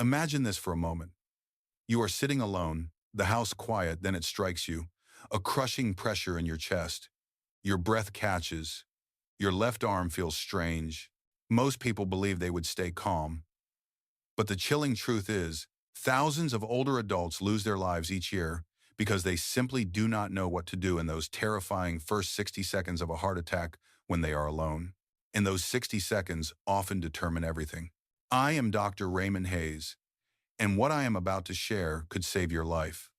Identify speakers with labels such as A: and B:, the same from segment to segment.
A: Imagine this for a moment. You are sitting alone, the house quiet, then it strikes you, a crushing pressure in your chest. Your breath catches. Your left arm feels strange. Most people believe they would stay calm. But the chilling truth is, thousands of older adults lose their lives each year because they simply do not know what to do in those terrifying first 60 seconds of a heart attack when they are alone. And those 60 seconds often determine everything. I am Dr. Raymond Hayes, and what I am about to share could save your life.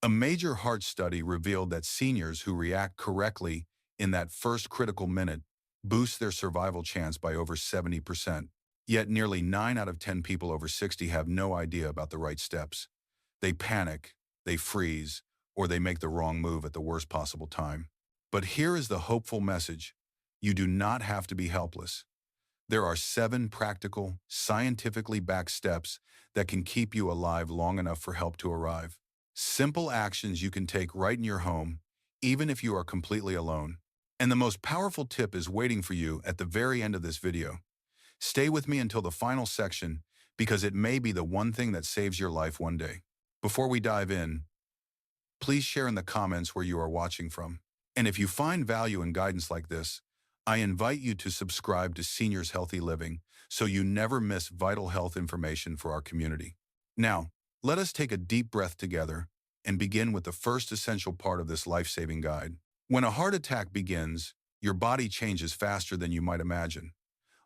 A: A major heart study revealed that seniors who react correctly in that first critical minute boost their survival chance by over 70%. Yet nearly 9 out of 10 people over 60 have no idea about the right steps. They panic, they freeze, or they make the wrong move at the worst possible time. But here is the hopeful message. You do not have to be helpless. There are 7 practical, scientifically backed steps that can keep you alive long enough for help to arrive. Simple actions you can take right in your home, even if you are completely alone. And the most powerful tip is waiting for you at the very end of this video. Stay with me until the final section because it may be the one thing that saves your life one day. Before we dive in, please share in the comments where you are watching from. And if you find value in guidance like this, I invite you to subscribe to Seniors Healthy Living so you never miss vital health information for our community. Now, let us take a deep breath together and begin with the first essential part of this life-saving guide. When a heart attack begins, your body changes faster than you might imagine.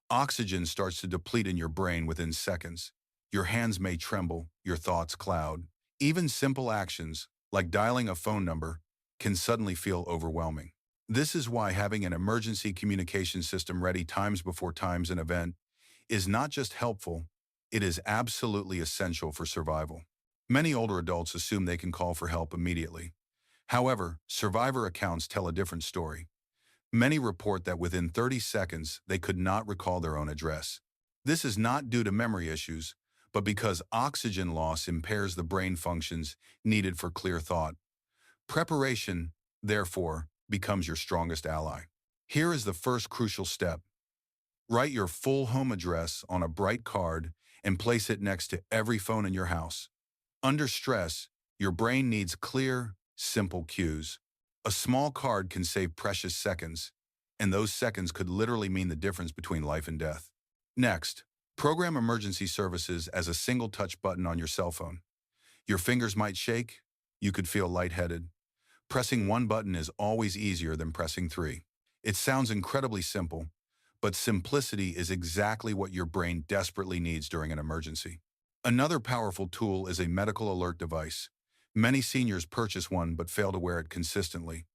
A: Oxygen starts to deplete in your brain within seconds. Your hands may tremble, your thoughts cloud. Even simple actions, like dialing a phone number, can suddenly feel overwhelming. This is why having an emergency communication system ready times before an event is not just helpful, it is absolutely essential for survival. Many older adults assume they can call for help immediately. However, survivor accounts tell a different story. Many report that within 30 seconds, they could not recall their own address. This is not due to memory issues, but because oxygen loss impairs the brain functions needed for clear thought. Preparation, therefore, becomes your strongest ally. Here is the first crucial step. Write your full home address on a bright card and place it next to every phone in your house. Under stress, your brain needs clear, simple cues. A small card can save precious seconds, and those seconds could literally mean the difference between life and death. Next, program emergency services as a single touch button on your cell phone. Your fingers might shake, you could feel lightheaded. Pressing one button is always easier than pressing 3. It sounds incredibly simple, but simplicity is exactly what your brain desperately needs during an emergency. Another powerful tool is a medical alert device. Many seniors purchase one but fail to wear it consistently.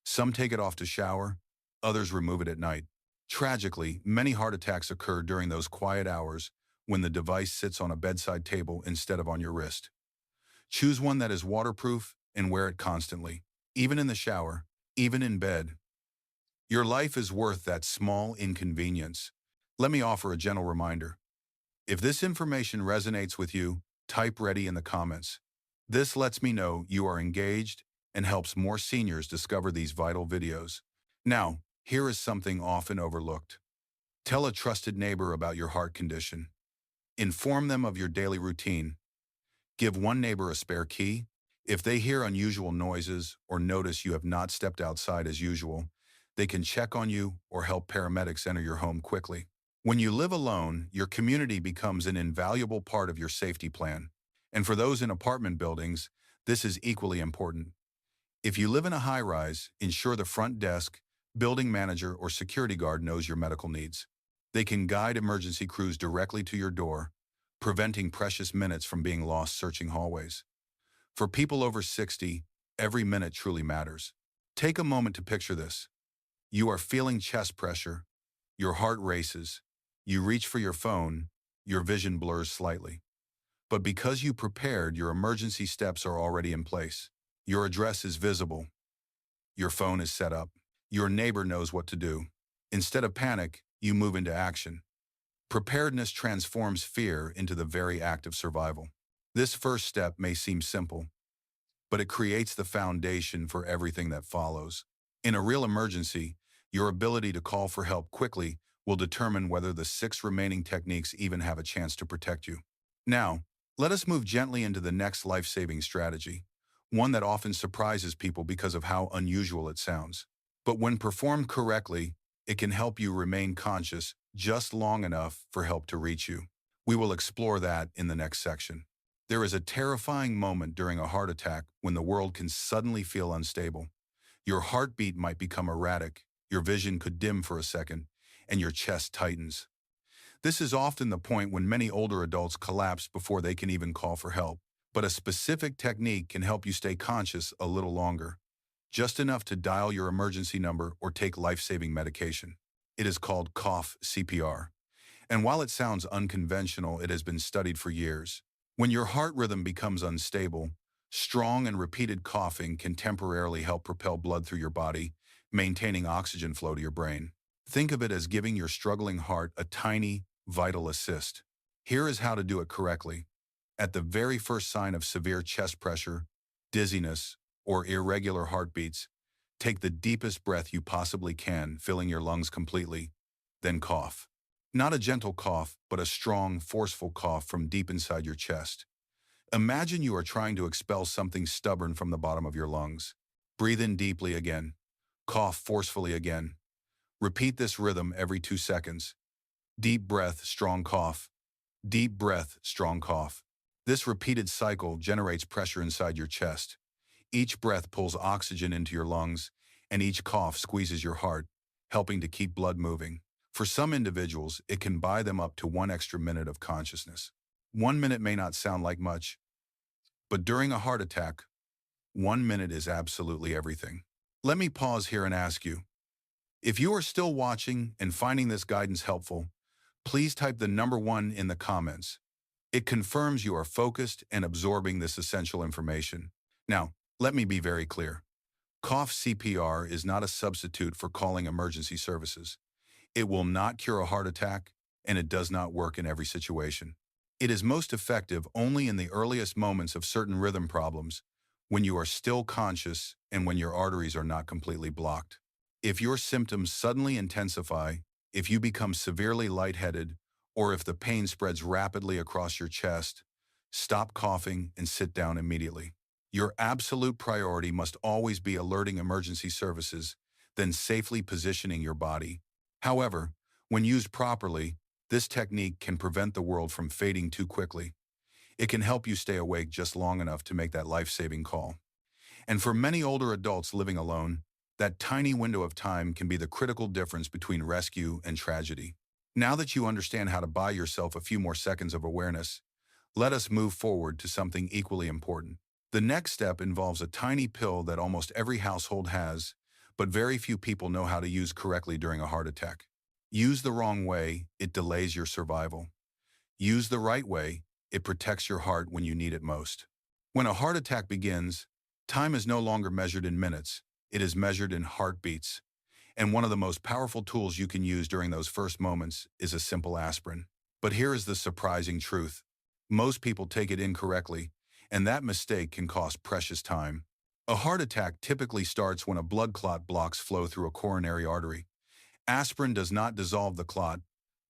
A: Some take it off to shower, others remove it at night. Tragically, many heart attacks occur during those quiet hours when the device sits on a bedside table instead of on your wrist. Choose one that is waterproof and wear it constantly, even in the shower, even in bed. Your life is worth that small inconvenience. Let me offer a gentle reminder. If this information resonates with you, type ready in the comments. This lets me know you are engaged and helps more seniors discover these vital videos. Now, here is something often overlooked. Tell a trusted neighbor about your heart condition. Inform them of your daily routine. Give one neighbor a spare key. If they hear unusual noises or notice you have not stepped outside as usual, they can check on you or help paramedics enter your home quickly. When you live alone, your community becomes an invaluable part of your safety plan. And for those in apartment buildings, this is equally important. If you live in a high-rise, ensure the front desk, building manager, or security guard knows your medical needs. They can guide emergency crews directly to your door, preventing precious minutes from being lost searching hallways. For people over 60, every minute truly matters. Take a moment to picture this. You are feeling chest pressure, your heart races, you reach for your phone, your vision blurs slightly. But because you prepared, your emergency steps are already in place. Your address is visible. Your phone is set up. Your neighbor knows what to do. Instead of panic, you move into action. Preparedness transforms fear into the very act of survival. This first step may seem simple, but it creates the foundation for everything that follows. In a real emergency, your ability to call for help quickly will determine whether the 6 remaining techniques even have a chance to protect you. Now, let us move gently into the next life-saving strategy, one that often surprises people because of how unusual it sounds. But when performed correctly, it can help you remain conscious just long enough for help to reach you. We will explore that in the next section. There is a terrifying moment during a heart attack when the world can suddenly feel unstable. Your heartbeat might become erratic, your vision could dim for a second, and your chest tightens. This is often the point when many older adults collapse before they can even call for help. But a specific technique can help you stay conscious a little longer, just enough to dial your emergency number or take life-saving medication. It is called cough CPR. And while it sounds unconventional, it has been studied for years. When your heart rhythm becomes unstable, strong and repeated coughing can temporarily help propel blood through your body, maintaining oxygen flow to your brain. Think of it as giving your struggling heart a tiny, vital assist. Here is how to do it correctly. At the very first sign of severe chest pressure, dizziness, or irregular heartbeats, take the deepest breath you possibly can, filling your lungs completely. Then cough. Not a gentle cough, but a strong, forceful cough from deep inside your chest. Imagine you are trying to expel something stubborn from the bottom of your lungs. Breathe in deeply again. Cough forcefully again. Repeat this rhythm every 2 seconds. Deep breath, strong cough. Deep breath, strong cough. This repeated cycle generates pressure inside your chest. Each breath pulls oxygen into your lungs, and each cough squeezes your heart, helping to keep blood moving. For some individuals, it can buy them up to 1 extra minute of consciousness. 1 minute may not sound like much, but during a heart attack, 1 minute is absolutely everything. Let me pause here and ask you, if you are still watching and finding this guidance helpful, please type the number 1 in the comments. It confirms you are focused and absorbing this essential information. Now, let me be very clear. Cough CPR is not a substitute for calling emergency services. It will not cure a heart attack, and it does not work in every situation. It is most effective only in the earliest moments of certain rhythm problems, when you are still conscious and when your arteries are not completely blocked. If your symptoms suddenly intensify, if you become severely lightheaded, or if the pain spreads rapidly across your chest, stop coughing and sit down immediately. Your absolute priority must always be alerting emergency services, then safely positioning your body. However, when used properly, this technique can prevent the world from fading too quickly. It can help you stay awake just long enough to make that life-saving call. And for many older adults living alone, that tiny window of time can be the critical difference between rescue and tragedy. Now that you understand how to buy yourself a few more seconds of awareness, let us move forward to something equally important. The next step involves a tiny pill that almost every household has, but very few people know how to use correctly during a heart attack. Use the wrong way, it delays your survival. Use the right way, it protects your heart when you need it most. When a heart attack begins, time is no longer measured in minutes, it is measured in heartbeats. And one of the most powerful tools you can use during those first moments is a simple aspirin. But here is the surprising truth. Most people take it incorrectly, and that mistake can cost precious time. A heart attack typically starts when a blood clot blocks flow through a coronary artery. Aspirin does not dissolve the clot,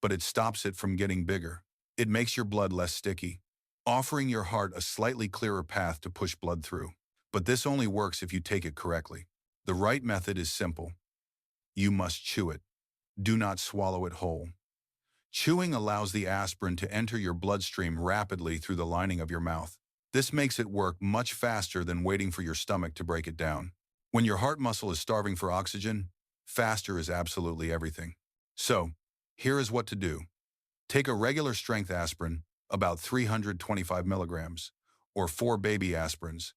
A: but it stops it from getting bigger. It makes your blood less sticky, offering your heart a slightly clearer path to push blood through. But this only works if you take it correctly. The right method is simple. You must chew it. Do not swallow it whole. Chewing allows the aspirin to enter your bloodstream rapidly through the lining of your mouth. This makes it work much faster than waiting for your stomach to break it down. When your heart muscle is starving for oxygen, faster is absolutely everything. So, here is what to do. Take a regular strength aspirin, about 325 milligrams, or 4 baby aspirins.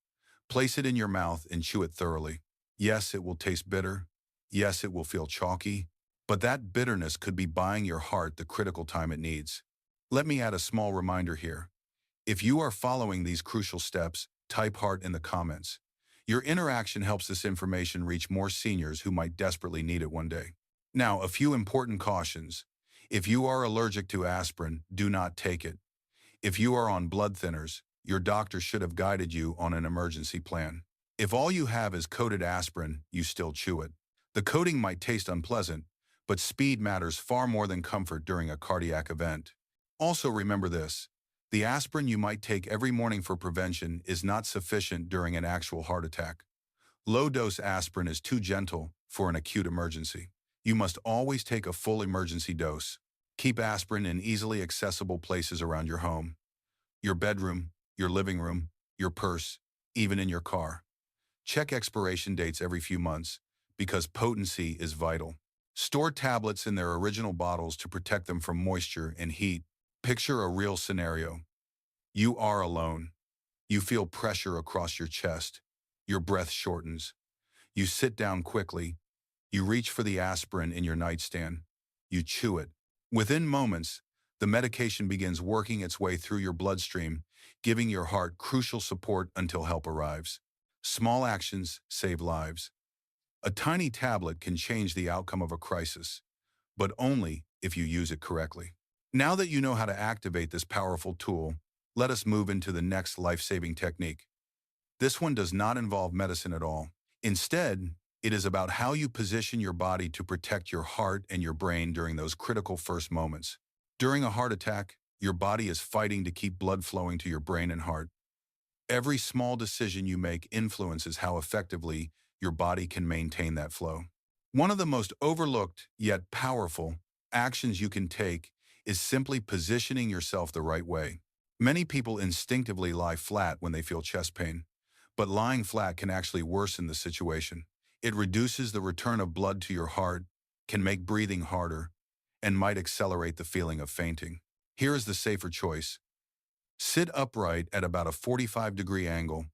A: Place it in your mouth and chew it thoroughly. Yes, it will taste bitter. Yes, it will feel chalky. But that bitterness could be buying your heart the critical time it needs. Let me add a small reminder here. If you are following these crucial steps, type heart in the comments. Your interaction helps this information reach more seniors who might desperately need it one day. Now, a few important cautions. If you are allergic to aspirin, do not take it. If you are on blood thinners, your doctor should have guided you on an emergency plan. If all you have is coated aspirin, you still chew it. The coating might taste unpleasant, but speed matters far more than comfort during a cardiac event. Also remember this. The aspirin you might take every morning for prevention is not sufficient during an actual heart attack. Low-dose aspirin is too gentle for an acute emergency. You must always take a full emergency dose. Keep aspirin in easily accessible places around your home, your bedroom, your living room, your purse, even in your car. Check expiration dates every few months because potency is vital. Store tablets in their original bottles to protect them from moisture and heat. Picture a real scenario. You are alone. You feel pressure across your chest. Your breath shortens. You sit down quickly. You reach for the aspirin in your nightstand. You chew it. Within moments, the medication begins working its way through your bloodstream, giving your heart crucial support until help arrives. Small actions save lives. A tiny tablet can change the outcome of a crisis, but only if you use it correctly. Now that you know how to activate this powerful tool, let us move into the next life-saving technique. This one does not involve medicine at all. Instead, it is about how you position your body to protect your heart and your brain during those critical first moments. During a heart attack, your body is fighting to keep blood flowing to your brain and heart. Every small decision you make influences how effectively your body can maintain that flow. One of the most overlooked yet powerful actions you can take is simply positioning yourself the right way. Many people instinctively lie flat when they feel chest pain, but lying flat can actually worsen the situation. It reduces the return of blood to your heart, can make breathing harder, and might accelerate the feeling of fainting. Here is the safer choice. Sit upright at about a 45-degree angle.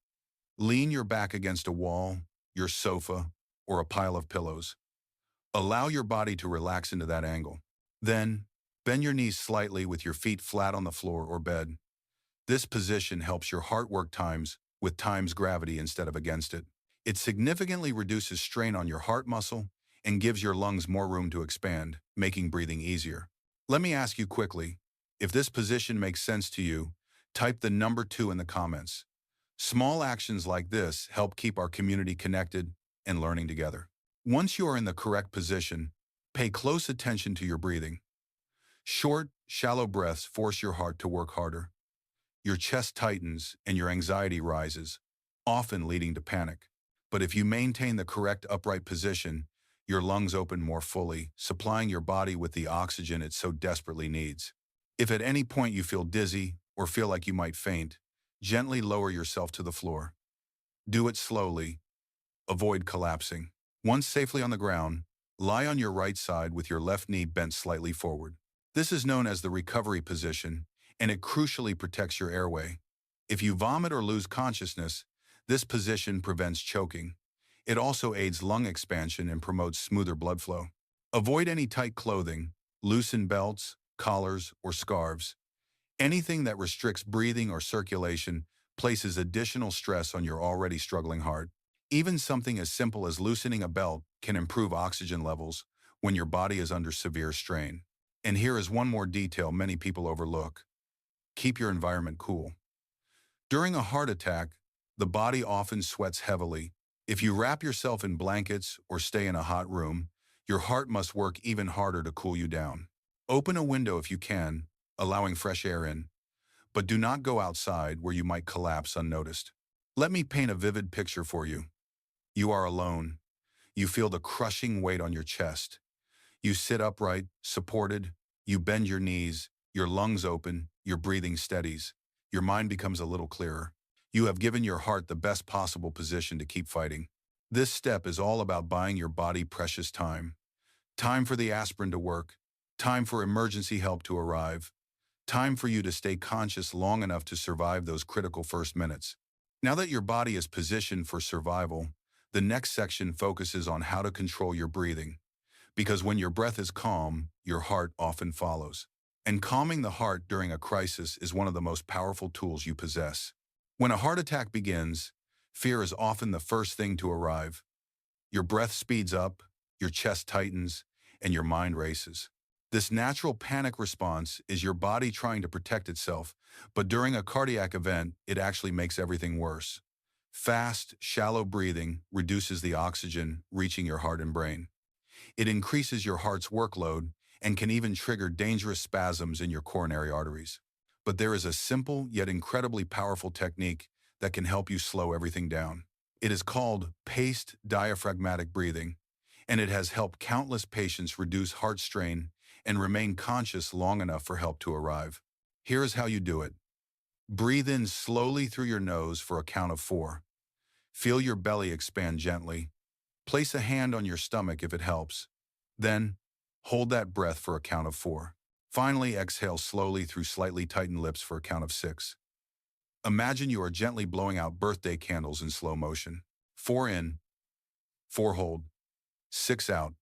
A: Lean your back against a wall, your sofa, or a pile of pillows. Allow your body to relax into that angle. Then, bend your knees slightly with your feet flat on the floor or bed. This position helps your heart work with times gravity instead of against it. It significantly reduces strain on your heart muscle and gives your lungs more room to expand, making breathing easier. Let me ask you quickly, if this position makes sense to you, type the number 2 in the comments. Small actions like this help keep our community connected and learning together. Once you are in the correct position, pay close attention to your breathing. Short, shallow breaths force your heart to work harder. Your chest tightens and your anxiety rises, often leading to panic. But if you maintain the correct upright position, your lungs open more fully, supplying your body with the oxygen it so desperately needs. If at any point you feel dizzy or feel like you might faint, gently lower yourself to the floor. Do it slowly. Avoid collapsing. Once safely on the ground, lie on your right side with your left knee bent slightly forward. This is known as the recovery position, and it crucially protects your airway. If you vomit or lose consciousness, this position prevents choking. It also aids lung expansion and promotes smoother blood flow. Avoid any tight clothing, loosen belts, collars, or scarves. Anything that restricts breathing or circulation places additional stress on your already struggling heart. Even something as simple as loosening a belt can improve oxygen levels when your body is under severe strain. And here is one more detail many people overlook. Keep your environment cool. During a heart attack, the body often sweats heavily. If you wrap yourself in blankets or stay in a hot room, your heart must work even harder to cool you down. Open a window if you can, allowing fresh air in, but do not go outside where you might collapse unnoticed. Let me paint a vivid picture for you. You are alone. You feel the crushing weight on your chest. You sit upright, supported. You bend your knees, your lungs open, your breathing steadies. Your mind becomes a little clearer. You have given your heart the best possible position to keep fighting. This step is all about buying your body precious time. Time for the aspirin to work. Time for emergency help to arrive. Time for you to stay conscious long enough to survive those critical first minutes. Now that your body is positioned for survival, the next section focuses on how to control your breathing. Because when your breath is calm, your heart often follows. And calming the heart during a crisis is one of the most powerful tools you possess. When a heart attack begins, fear is often the first thing to arrive. Your breath speeds up, your chest tightens, and your mind races. This natural panic response is your body trying to protect itself, but during a cardiac event, it actually makes everything worse. Fast, shallow breathing reduces the oxygen reaching your heart and brain. It increases your heart's workload and can even trigger dangerous spasms in your coronary arteries. But there is a simple yet incredibly powerful technique that can help you slow everything down. It is called paced diaphragmatic breathing, and it has helped countless patients reduce heart strain and remain conscious long enough for help to arrive. Here is how you do it. Breathe in slowly through your nose for a count of 4. Feel your belly expand gently. Place a hand on your stomach if it helps. Then, hold that breath for a count of 4. Finally, exhale slowly through slightly tightened lips for a count of 6. Imagine you are gently blowing out birthday candles in slow motion. 4 in, 4 hold, 6 out.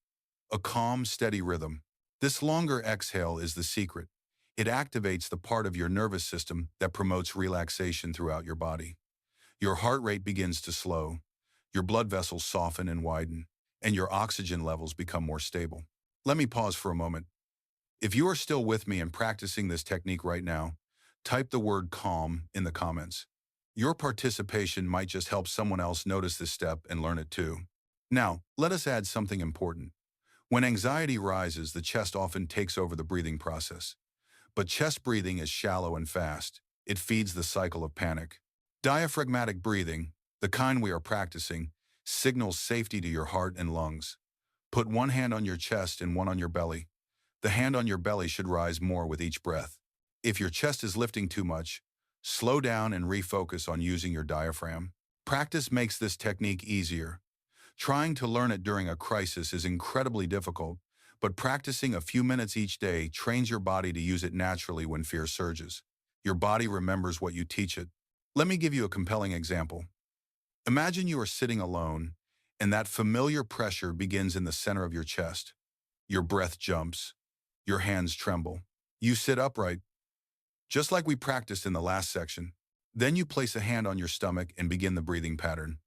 A: A calm, steady rhythm. This longer exhale is the secret. It activates the part of your nervous system that promotes relaxation throughout your body. Your heart rate begins to slow, your blood vessels soften and widen, and your oxygen levels become more stable. Let me pause for a moment. If you are still with me and practicing this technique right now, type the word calm in the comments. Your participation might just help someone else notice this step and learn it too. Now, let us add something important. When anxiety rises, the chest often takes over the breathing process. But chest breathing is shallow and fast. It feeds the cycle of panic. Diaphragmatic breathing, the kind we are practicing, signals safety to your heart and lungs. Put one hand on your chest and one on your belly. The hand on your belly should rise more with each breath. If your chest is lifting too much, slow down and refocus on using your diaphragm. Practice makes this technique easier. Trying to learn it during a crisis is incredibly difficult, but practicing a few minutes each day trains your body to use it naturally when fear surges. Your body remembers what you teach it. Let me give you a compelling example. Imagine you are sitting alone, and that familiar pressure begins in the center of your chest. Your breath jumps. Your hands tremble. You sit upright, just like we practiced in the last section. Then you place a hand on your stomach and begin the breathing pattern.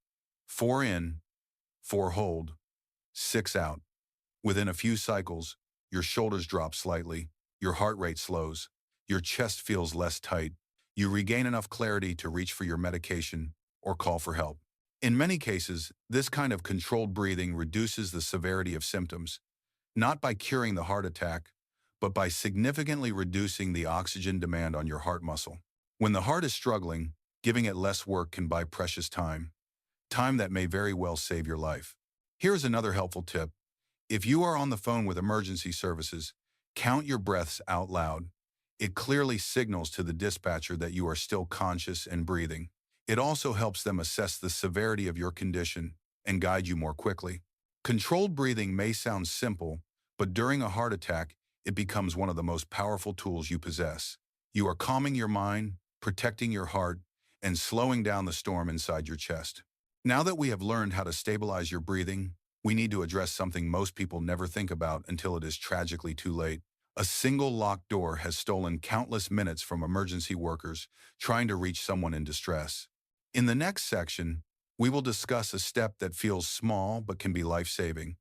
A: 4 in, 4 hold, 6 out. Within a few cycles, your shoulders drop slightly, your heart rate slows, your chest feels less tight. You regain enough clarity to reach for your medication or call for help. In many cases, this kind of controlled breathing reduces the severity of symptoms, not by curing the heart attack, but by significantly reducing the oxygen demand on your heart muscle. When the heart is struggling, giving it less work can buy precious time that may very well save your life. Here's another helpful tip. If you are on the phone with emergency services, count your breaths out loud. It clearly signals to the dispatcher that you are still conscious and breathing. It also helps them assess the severity of your condition and guide you more quickly. Controlled breathing may sound simple, but during a heart attack, it becomes one of the most powerful tools you possess. You are calming your mind, protecting your heart, and slowing down the storm inside your chest. Now that we have learned how to stabilize your breathing, we need to address something most people never think about until it is tragically too late. A single locked door has stolen countless minutes from emergency workers trying to reach someone in distress. In the next section, we will discuss a step that feels small but can be life-saving,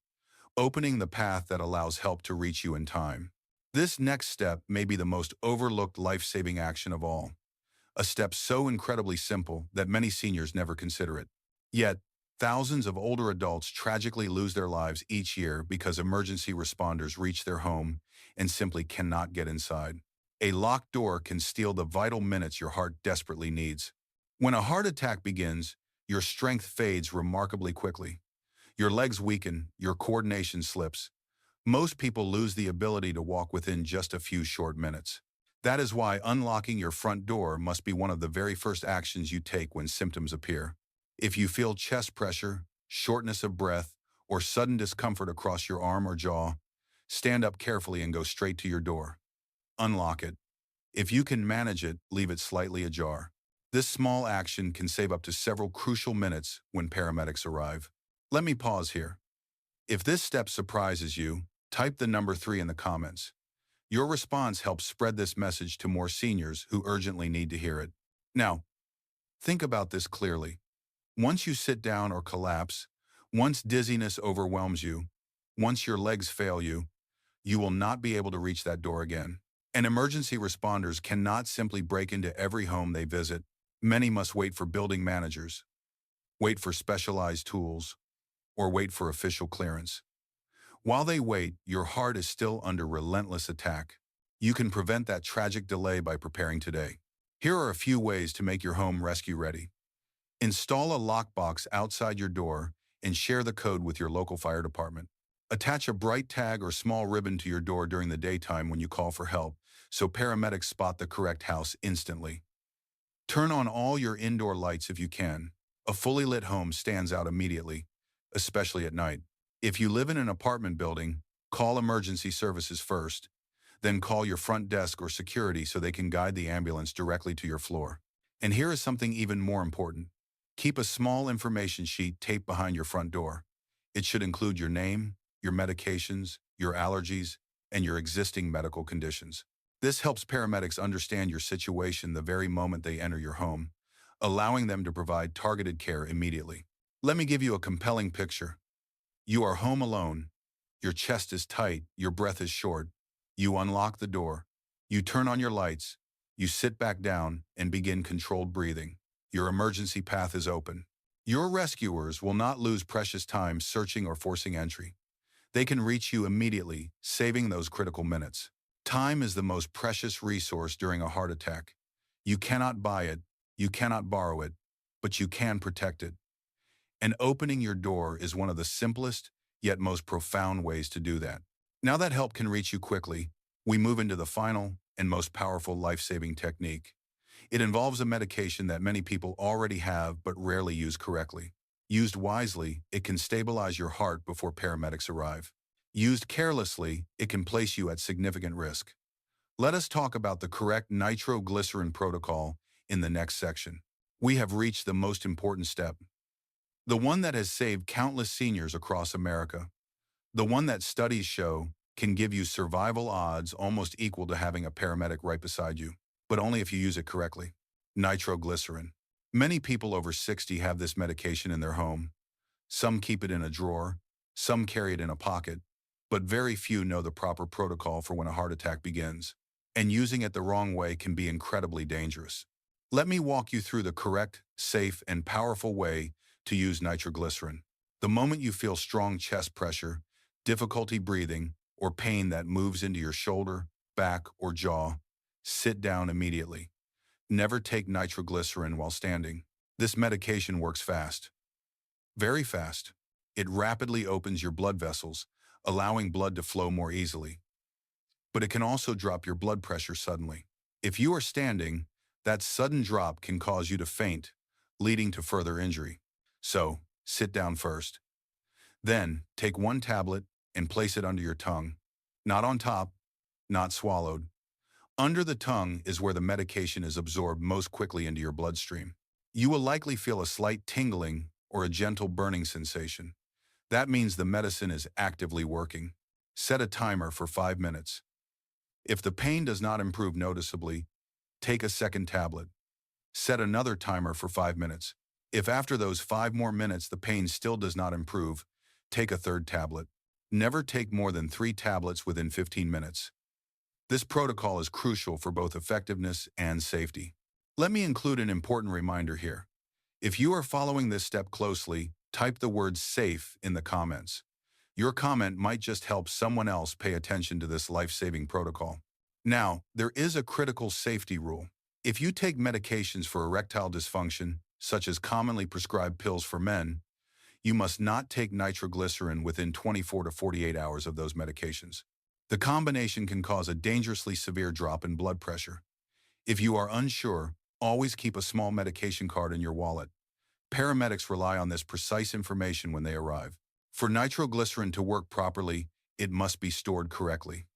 A: opening the path that allows help to reach you in time. This next step may be the most overlooked life-saving action of all, a step so incredibly simple that many seniors never consider it. Yet, thousands of older adults tragically lose their lives each year because emergency responders reach their home and simply cannot get inside. A locked door can steal the vital minutes your heart desperately needs. When a heart attack begins, your strength fades remarkably quickly. Your legs weaken, your coordination slips. Most people lose the ability to walk within just a few short minutes. That is why unlocking your front door must be one of the very first actions you take when symptoms appear. If you feel chest pressure, shortness of breath, or sudden discomfort across your arm or jaw, stand up carefully and go straight to your door. Unlock it. If you can manage it, leave it slightly ajar. This small action can save up to several crucial minutes when paramedics arrive. Let me pause here. If this step surprises you, type the number 3 in the comments. Your response helps spread this message to more seniors who urgently need to hear it. Now, think about this clearly. Once you sit down or collapse, once dizziness overwhelms you, once your legs fail you, you will not be able to reach that door again. And emergency responders cannot simply break into every home they visit. Many must wait for building managers, wait for specialized tools, or wait for official clearance. While they wait, your heart is still under relentless attack. You can prevent that tragic delay by preparing today. Here are a few ways to make your home rescue ready. Install a lockbox outside your door and share the code with your local fire department. Attach a bright tag or small ribbon to your door during the daytime when you call for help, so paramedics spot the correct house instantly. Turn on all your indoor lights if you can. A fully lit home stands out immediately, especially at night. If you live in an apartment building, call emergency services first, then call your front desk or security so they can guide the ambulance directly to your floor. And here is something even more important. Keep a small information sheet taped behind your front door. It should include your name, your medications, your allergies, and your existing medical conditions. This helps paramedics understand your situation the very moment they enter your home, allowing them to provide targeted care immediately. Let me give you a compelling picture. You are home alone. Your chest is tight, your breath is short. You unlock the door. You turn on your lights. You sit back down and begin controlled breathing. Your emergency path is open. Your rescuers will not lose precious time searching or forcing entry. They can reach you immediately, saving those critical minutes. Time is the most precious resource during a heart attack. You cannot buy it, you cannot borrow it, but you can protect it. And opening your door is one of the simplest, yet most profound ways to do that. Now that help can reach you quickly, we move into the final and most powerful life-saving technique. It involves a medication that many people already have but rarely use correctly. Used wisely, it can stabilize your heart before paramedics arrive. Used carelessly, it can place you at significant risk. Let us talk about the correct nitroglycerin protocol in the next section. We have reached the most important step. The one that has saved countless seniors across America. The one that studies show can give you survival odds almost equal to having a paramedic right beside you, but only if you use it correctly. Nitroglycerin. Many people over 60 have this medication in their home. Some keep it in a drawer, some carry it in a pocket, but very few know the proper protocol for when a heart attack begins. And using it the wrong way can be incredibly dangerous. Let me walk you through the correct, safe, and powerful way to use nitroglycerin. The moment you feel strong chest pressure, difficulty breathing, or pain that moves into your shoulder, back, or jaw, sit down immediately. Never take nitroglycerin while standing. This medication works fast. Very fast. It rapidly opens your blood vessels, allowing blood to flow more easily. But it can also drop your blood pressure suddenly. If you are standing, that sudden drop can cause you to faint, leading to further injury. So, sit down first. Then, take one tablet and place it under your tongue. Not on top, not swallowed. Under the tongue is where the medication is absorbed most quickly into your bloodstream. You will likely feel a slight tingling or a gentle burning sensation. That means the medicine is actively working. Set a timer for 5 minutes. If the pain does not improve noticeably, take a second tablet. Set another timer for 5 minutes. If after those 5 more minutes the pain still does not improve, take a third tablet. Never take more than 3 tablets within 15 minutes. This protocol is crucial for both effectiveness and safety. Let me include an important reminder here. If you are following this step closely, type the word SAFE in the comments. Your comment might just help someone else pay attention to this life-saving protocol. Now, there is a critical safety rule. If you take medications for erectile dysfunction, such as commonly prescribed pills for men, you must not take nitroglycerin within 24 to 48 hours of those medications. The combination can cause a dangerously severe drop in blood pressure. If you are unsure, always keep a small medication card in your wallet. Paramedics rely on this precise information when they arrive. For nitroglycerin to work properly, it must be stored correctly.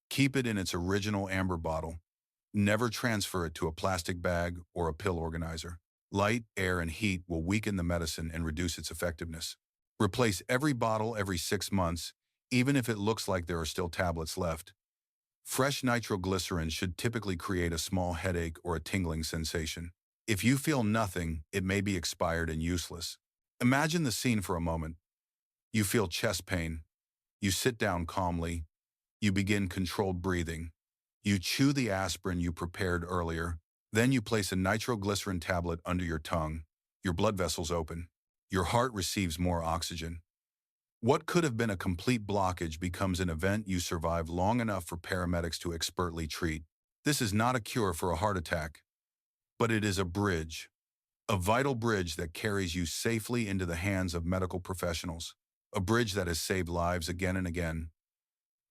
A: Keep it in its original amber bottle. Never transfer it to a plastic bag or a pill organizer. Light, air, and heat will weaken the medicine and reduce its effectiveness. Replace every bottle every 6 months, even if it looks like there are still tablets left. Fresh nitroglycerin should typically create a small headache or a tingling sensation. If you feel nothing, it may be expired and useless. Imagine the scene for a moment. You feel chest pain. You sit down calmly. You begin controlled breathing. You chew the aspirin you prepared earlier. Then you place a nitroglycerin tablet under your tongue. Your blood vessels open. Your heart receives more oxygen. What could have been a complete blockage becomes an event you survived long enough for paramedics to expertly treat. This is not a cure for a heart attack, but it is a bridge, a vital bridge that carries you safely into the hands of medical professionals, a bridge that has saved lives again and again,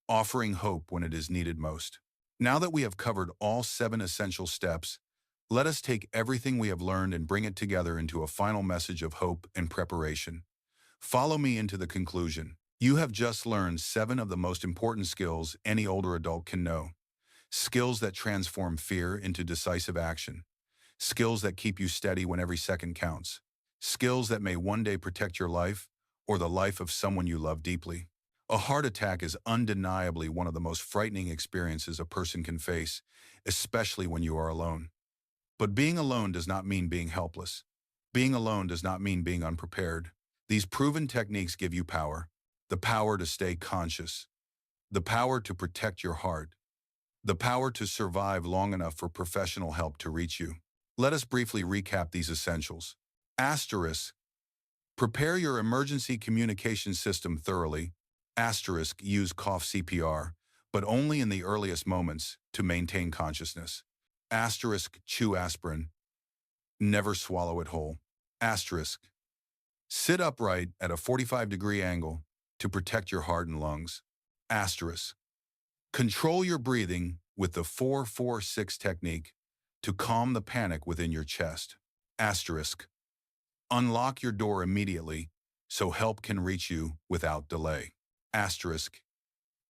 A: offering hope when it is needed most. Now that we have covered all 7 essential steps, let us take everything we have learned and bring it together into a final message of hope and preparation. Follow me into the conclusion. You have just learned 7 of the most important skills any older adult can know. Skills that transform fear into decisive action. Skills that keep you steady when every second counts. Skills that may one day protect your life or the life of someone you love deeply. A heart attack is undeniably one of the most frightening experiences a person can face, especially when you are alone. But being alone does not mean being helpless. Being alone does not mean being unprepared. These proven techniques give you power. The power to stay conscious. The power to protect your heart. The power to survive long enough for professional help to reach you. Let us briefly recap these essentials. Asterisk. Prepare your emergency communication system thoroughly. Asterisk. Use cough CPR, but only in the earliest moments to maintain consciousness. Asterisk. Chew aspirin. Never swallow it whole. Asterisk. Sit upright at a 45-degree angle to protect your heart and lungs. Asterisk. Control your breathing with the 4-4-6 technique to calm the panic within your chest. Asterisk. Unlock your door immediately so help can reach you without delay. Asterisk.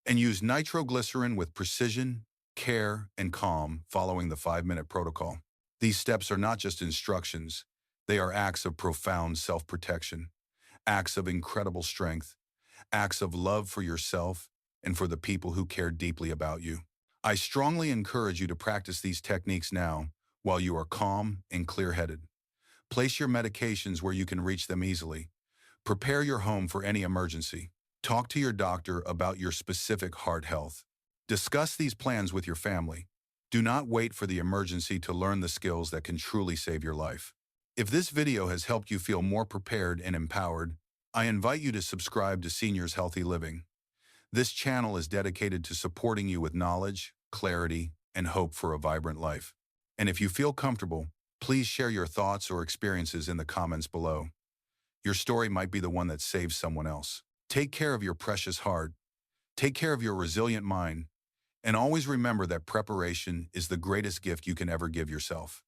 A: And use nitroglycerin with precision, care, and calm following the 5-minute protocol. These steps are not just instructions, they are acts of profound self-protection, acts of incredible strength, acts of love for yourself and for the people who care deeply about you. I strongly encourage you to practice these techniques now while you are calm and clear-headed. Place your medications where you can reach them easily. Prepare your home for any emergency. Talk to your doctor about your specific heart health. Discuss these plans with your family. Do not wait for the emergency to learn the skills that can truly save your life. If this video has helped you feel more prepared and empowered, I invite you to subscribe to Seniors Healthy Living. This channel is dedicated to supporting you with knowledge, clarity, and hope for a vibrant life. And if you feel comfortable, please share your thoughts or experiences in the comments below. Your story might be the one that saves someone else. Take care of your precious heart. Take care of your resilient mind. And always remember that preparation is the greatest gift you can ever give yourself.